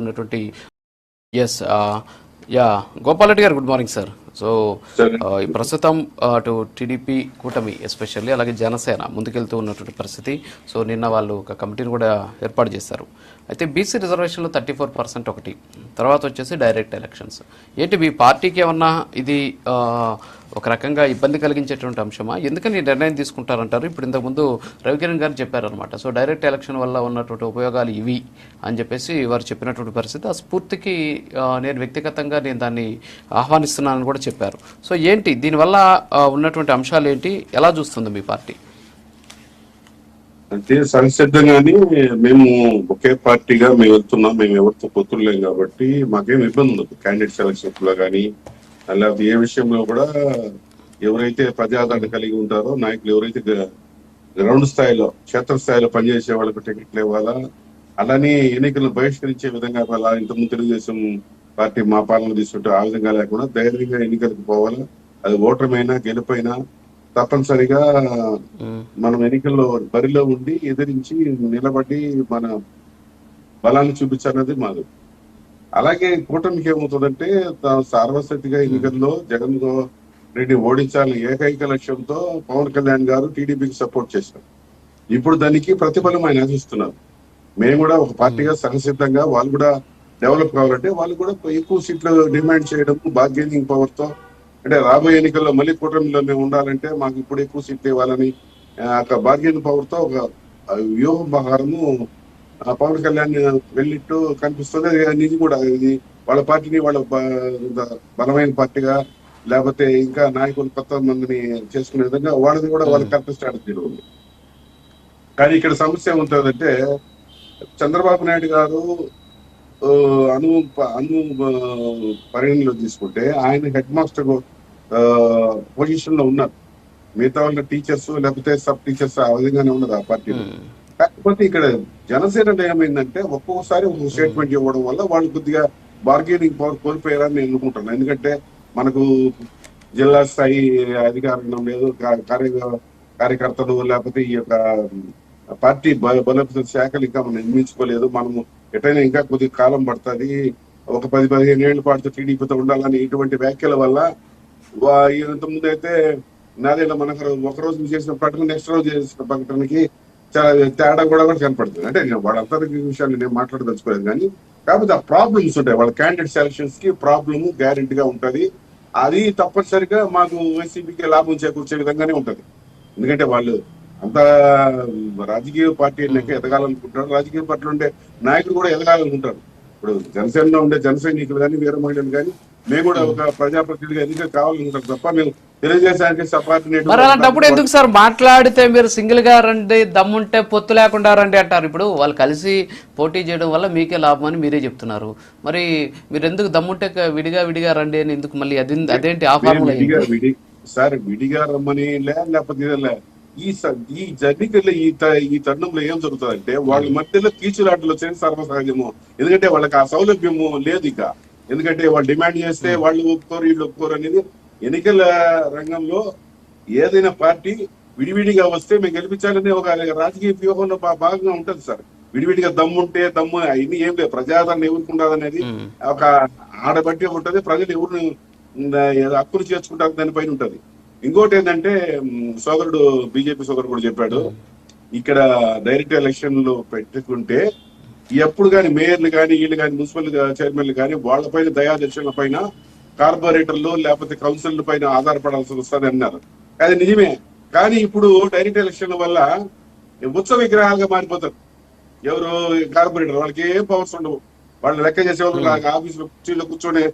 ఉన్నటువంటి yes yeah Gopal Reddy గారు, good morning sir. So ఈ ప్రస్తుతం అటు టీడీపీ కూటమి ఎస్పెషల్లీ అలాగే జనసేన ముందుకెళ్తూ ఉన్నటువంటి పరిస్థితి. సో నిన్న వాళ్ళు ఒక కమిటీని కూడా ఏర్పాటు చేశారు. అయితే బీసీ రిజర్వేషన్లో 34% ఒకటి, తర్వాత వచ్చేసి డైరెక్ట్ ఎలక్షన్స్. ఏంటి మీ పార్టీకి ఏమన్నా ఇది ఒక రకంగా ఇబ్బంది కలిగించేటువంటి అంశమా? ఎందుకని నిర్ణయం తీసుకుంటారంటారు? ఇప్పుడు ఇంతకుముందు రవికిరణ్ గారు చెప్పారనమాట. సో డైరెక్ట్ ఎలక్షన్ వల్ల ఉన్నటువంటి ఉపయోగాలు ఇవి అని చెప్పేసి వారు చెప్పినటువంటి పరిస్థితి. ఆ స్ఫూర్తికి నేను వ్యక్తిగతంగా నేను దాన్ని ఆహ్వానిస్తున్నానని కూడా చెప్పారు. సో ఏంటి దీనివల్ల ఉన్నటువంటి అంశాలు ఏంటి, ఎలా చూస్తుంది మీ పార్టీ? అంటే సంసిద్ధంగానే మేము ఒకే పార్టీగా మేము వెళ్తున్నాం, మేము ఎవరితో పొత్తులేం కాబట్టి మాకేం ఇబ్బంది ఉండదు. క్యాండిడేట్ సెలక్షన్స్ లో కానీ లేకపోతే ఏ విషయంలో కూడా ఎవరైతే ప్రజాదరణ కలిగి ఉంటారో నాయకులు, ఎవరైతే గ్రౌండ్ స్థాయిలో క్షేత్రస్థాయిలో పనిచేసే వాళ్ళకు టికెట్లు ఇవ్వాలా, అలానే ఎన్నికలను బహిష్కరించే విధంగా అలా ఇంతకుముందు తెలుగుదేశం పార్టీ మా పాలన తీసుకుంటే ఆ విధంగా లేకుండా ధైర్యంగా ఎన్నికలకు పోవాలా. అది ఓటమైనా గెలుపైనా తప్పనిసరిగా మనం ఎన్నికల్లో బరిలో ఉండి ఎదిరించి నిలబడి మన బలాన్ని చూపించాలన్నది మాది. అలాగే కూటమికి ఏమవుతుందంటే సార్వత్రిక ఎన్నికల్లో జగన్ రెడ్డి ఓడించాలని ఏకైక లక్ష్యంతో పవన్ కళ్యాణ్ గారు టీడీపీకి సపోర్ట్ చేశారు. ఇప్పుడు దానికి ప్రతిఫలం ఆయన ఆశిస్తున్నారు. మేము కూడా ఒక పార్టీగా సంసిద్ధంగా వాళ్ళు కూడా డెవలప్ కావాలంటే వాళ్ళు కూడా ఎక్కువ సీట్లు డిమాండ్ చేయడం, బార్గెనింగ్ పవర్ తో, అంటే రాబోయే ఎన్నికల్లో మళ్ళీ కూటమిలో మేము ఉండాలంటే మాకు ఇప్పుడు ఎక్కువ సీట్లు ఇవ్వాలని బార్గెనింగ్ పవర్ తో ఒక వ్యూహం ప్రకారము పవన్ కళ్యాణ్ వెళ్ళిట్టు కనిపిస్తుంది. ఇది కూడా ఇది వాళ్ళ పార్టీని వాళ్ళ బలమైన పార్టీగా లేకపోతే ఇంకా నాయకులు కొత్త మందిని చేసుకునే విధంగా వాళ్ళది కూడా వాళ్ళ కరెక్ట్ స్ట్రాటజీలో ఉంది. కానీ ఇక్కడ సమస్య ఏముంటుందంటే చంద్రబాబు నాయుడు గారు అను పరిగణలో తీసుకుంటే ఆయన హెడ్ మాస్టర్ పొజిషన్ లో ఉన్నారు. మిగతా వాళ్ళ టీచర్స్ లేకపోతే సబ్ టీచర్స్ ఆ విధంగానే ఉన్నారు ఆ పార్టీలో. కాకపోతే ఇక్కడ జనసేన ఏమైందంటే ఒక్కొక్కసారి ఒక స్టేట్మెంట్ ఇవ్వడం వల్ల వాళ్ళు కొద్దిగా బార్గెనింగ్ పవర్ కోల్పోయారని నేను అనుకుంటున్నాను. ఎందుకంటే మనకు జిల్లా స్థాయి అధికారం లేదు, కార్యకర్తలు లేకపోతే ఈ యొక్క పార్టీ బలపరిత శాఖలు ఇంకా మనం నిర్మించుకోలేదు. మనము ఎటైనా ఇంకా కొద్దిగా కాలం పడుతుంది, ఒక 10-15 ఏళ్ల పాటు టీడీపీతో ఉండాలని ఇటువంటి వ్యాఖ్యల వల్ల ఇంతకుముందు అయితే నాదేళ్ళ మనకు ఒక రోజు చేసిన ప్రకటన నెక్స్ట్ రోజు చేసిన ప్రకటనకి చాలా తేడా కూడా కనపడుతుంది. అంటే వాళ్ళంతా విషయాన్ని నేను మాట్లాడదలుచుకోలేదు. కానీ కాకపోతే ఆ ప్రాబ్లమ్స్ ఉంటాయి. వాళ్ళ క్యాండిడేట్ సెలక్షన్స్ కి ప్రాబ్లమ్ గ్యారెంటీగా ఉంటది. అది తప్పనిసరిగా మాకు వైసీపీకి లాభం చేకూర్చే విధంగానే ఉంటది. ఎందుకంటే వాళ్ళు అంత రాజకీయ పార్టీ ఎదగాలనుకుంటారు, రాజకీయ పార్టీలో ఉండే నాయకులు కూడా ఎదగాలనుకుంటారు. ఇప్పుడు జనసేనలో ఉండే జన సైనికులు కానీ వీర మహిళలు కానీ మేము కూడా ఒక ప్రజాప్రతినిధిగా ఎన్నిక కావాలనుకుంటారు తప్ప మేము తెలియజేసానికి సపార్టినేట్. మరి అలాంటప్పుడు ఎందుకు సార్ మాట్లాడితే మీరు సింగిల్ గా రండి, దమ్ముంటే పొత్తు లేకుండా రండి అంటారు? ఇప్పుడు వాళ్ళు కలిసి పోటీ చేయడం వల్ల మీకే లాభం అని మీరే చెప్తున్నారు. మరి మీరు ఎందుకు దమ్ముంటే విడిగా రండి అని ఎందుకు మళ్ళీ అదేంటి ఆ ఫార్ములా? సార్ విడిగా రమ్మని లేకపోతే ఈ జర్నీకల్లో ఈ తరుణంలో ఏం జరుగుతుందంటే వాళ్ళ మధ్యలో కీచులాటలు వచ్చేది సర్వసహజము. ఎందుకంటే వాళ్ళకి ఆ సౌలభ్యము లేదు ఇక. ఎందుకంటే వాళ్ళు డిమాండ్ చేస్తే వాళ్ళు ఒప్పుకోరు, వీళ్ళు ఒప్పుకోరు అనేది ఎన్నికల రంగంలో ఏదైనా పార్టీ విడివిడిగా వస్తే మేము గెలిపించాలనే ఒక రాజకీయ వ్యూహంలో భాగంగా ఉంటది సార్. విడివిడిగా దమ్ముంటే దమ్ము ఇన్ని ఏం లేదు, ప్రజాదరణ ఎవరికి ఉండదనేది ఒక ఆడబట్టి ఉంటది. ప్రజలు ఎవరు హక్కులు చేర్చుకుంటారు దానిపైన ఉంటది. ఇంకోటి ఏంటంటే సోదరుడు బీజేపీ సోదరుడు కూడా చెప్పాడు, ఇక్కడ డైరెక్ట్ ఎలక్షన్ లో పెట్టుకుంటే ఎప్పుడు కానీ మేయర్లు కానీ వీళ్ళు కానీ మున్సిపల్ చైర్మన్లు కానీ వాళ్ళపైన దయాదర్శనల పైన కార్పొరేటర్లు లేకపోతే కౌన్సిల్ పైన ఆధారపడాల్సి వస్తుంది అన్నారు. అది నిజమే. కానీ ఇప్పుడు డైరెక్ట్ ఎలక్షన్ వల్ల ఉత్సవ విగ్రహాలుగా మారిపోతారు. ఎవరు కార్పొరేటర్, వాళ్ళకి ఏం పవర్స్ ఉండవు. వాళ్ళు లెక్క చేసే వాళ్ళు ఆఫీసులో కుర్చీలో కూర్చొని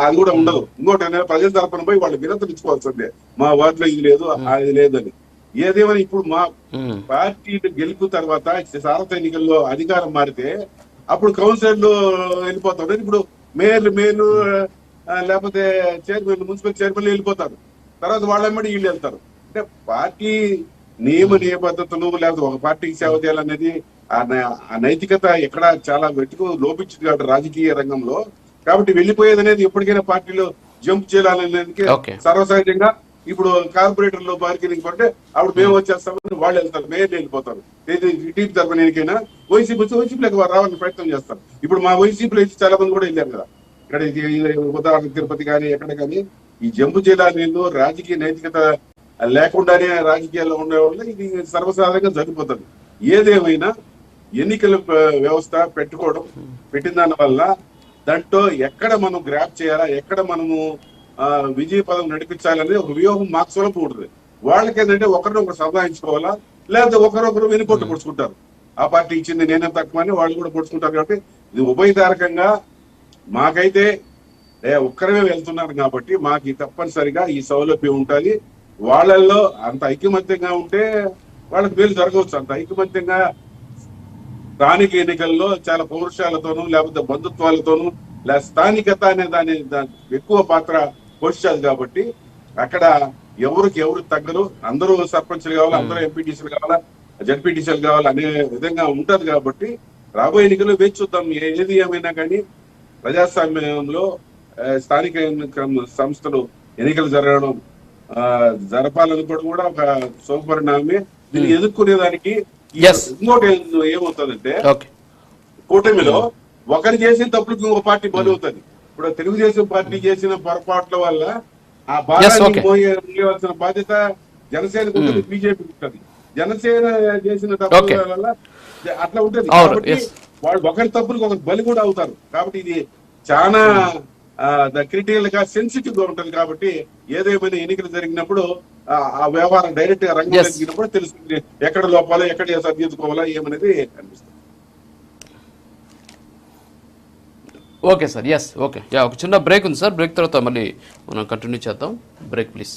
అది కూడా ఉండదు. ఇంకోటి ప్రజల తరపున పోయి వాళ్ళు వినతులు ఇచ్చుకోవాల్సిందే, మా వార్డులో ఇది లేదు అది లేదని. ఏదేమైనా ఇప్పుడు మా పార్టీ గెలుపు తర్వాత సారథ ఎన్నికల్లో అధికారం మారితే అప్పుడు కౌన్సిలర్లు వెళ్ళిపోతారు. ఇప్పుడు మేయర్లు లేకపోతే చైర్మన్, మున్సిపల్ చైర్మన్లు వెళ్ళిపోతారు. తర్వాత వాళ్ళమ్మడి వీళ్ళు వెళ్తారు. అంటే పార్టీ నియమబద్ధతలు లేకపోతే ఒక పార్టీకి సేవ చేయాలనేది ఆ నైతికత ఎక్కడ చాలా వెతుకు లోపించింది కాబట్టి రాజకీయ రంగంలో. కాబట్టి వెళ్ళిపోయేది అనేది ఎప్పటికైనా పార్టీలో జంప్ చేయాలనేది సర్వసహజంగా ఇప్పుడు కార్పొరేటర్లు బార్గెనింగ్ పడితే అప్పుడు మేము వచ్చేస్తామని వాళ్ళు వెళ్తారు, మేయర్లు వెళ్ళిపోతారు. టీడీపీ తరఫున ఎన్నికైనా వైసీపీలోకి రావాలని ప్రయత్నం చేస్తారు. ఇప్పుడు మా వైసీపీలో చాలా మంది కూడా వెళ్ళారు కదా, ఇక్కడ ఉదాహరణ తిరుపతి కానీ ఎక్కడ కానీ ఈ జంబు జిల్లాలో రాజకీయ నైతికత లేకుండానే రాజకీయాల్లో ఉండేవాళ్ళు ఇది సర్వసాధారణంగా జరిగిపోతుంది. ఏదేమైనా ఎన్నికల వ్యవస్థ పెట్టిన దాని వల్ల దాంట్లో ఎక్కడ మనం గ్రాప్ చేయాలా, ఎక్కడ మనము విజయ పదం నడిపించాలనేది ఒక వ్యూహం మాకు సులభం ఉంటుంది. వాళ్ళకి ఏంటంటే ఒకరినొకరు సంపాదించుకోవాలా, లేకపోతే ఒకరొకరు వెనుకొట్టు పొడుచుకుంటారు. ఆ పార్టీ ఇచ్చింది నేనే తక్కువ అని వాళ్ళు కూడా పొడుచుకుంటారు. కాబట్టి ఇది ఉభయతారకంగా మాకైతే ఒక్కరమే వెళ్తున్నారు కాబట్టి మాకు తప్పనిసరిగా ఈ సౌలభ్యం ఉండాలి. వాళ్ళల్లో అంత ఐకమత్యంగా ఉంటే వాళ్ళకి మేలు జరగవచ్చు. అంత ఐకమత్యంగా స్థానిక ఎన్నికల్లో చాలా పౌరుషాలతోనూ లేకపోతే బంధుత్వాలతోనూ లేదా స్థానికత అనే దాని ఎక్కువ పాత్ర పోషించాలి. కాబట్టి అక్కడ ఎవరు తగ్గరు, అందరూ సర్పంచ్లు కావాలి, అందరూ ఎంపీటీసీలు కావాలా, జడ్పీటీసీలు కావాలి అనే విధంగా ఉంటది. కాబట్టి రాబోయే ఎన్నికల్లో వేచి చూద్దాం. ఏది ఏమైనా కానీ ప్రజాస్వామ్యంలో స్థానిక సంస్థలు ఎన్నికలు జరపాలనుకోవడం కూడా ఒక శుభపరిణామమే. దీన్ని ఎదుర్కొనేదానికి ఇంకోటి ఏమవుతుందంటే కూటమిలో ఒకరు చేసిన తప్పులకు ఇంకో పార్టీ బలవుతుంది. ఇప్పుడు తెలుగుదేశం పార్టీ చేసిన పొరపాట్ల వల్ల ఆ భారాన్ని మోయవలసిన బాధ్యత జనసేనకు ఉంటుంది, బీజేపీకి ఉంటుంది. జనసేన చేసిన తప్పుల వల్ల అట్లా ఉంటుంది. కాబట్టి వాళ్ళు ఒకరి తప్పులకు ఒకరు బలి కూడా అవుతారు. కాబట్టి ఇది చాలా క్రిటికల్ గా సెన్సిటివ్ గా ఉంటుంది. కాబట్టి ఏదేమైనా ఎన్నికలు జరిగినప్పుడు ఆ వ్యవహారం డైరెక్ట్ గా రంగంలో జరిగినప్పుడు తెలుస్తుంది ఎక్కడ లోపాలో ఎక్కడ సరిదిద్దుకోవాలా ఏమనేది అనిపిస్తుంది. Okay sir, yes okay. ఒక చిన్న బ్రేక్ ఉంది సార్, బ్రేక్ తర్వాత మళ్ళీ మనం కంటిన్యూ చేద్దాం. Break please.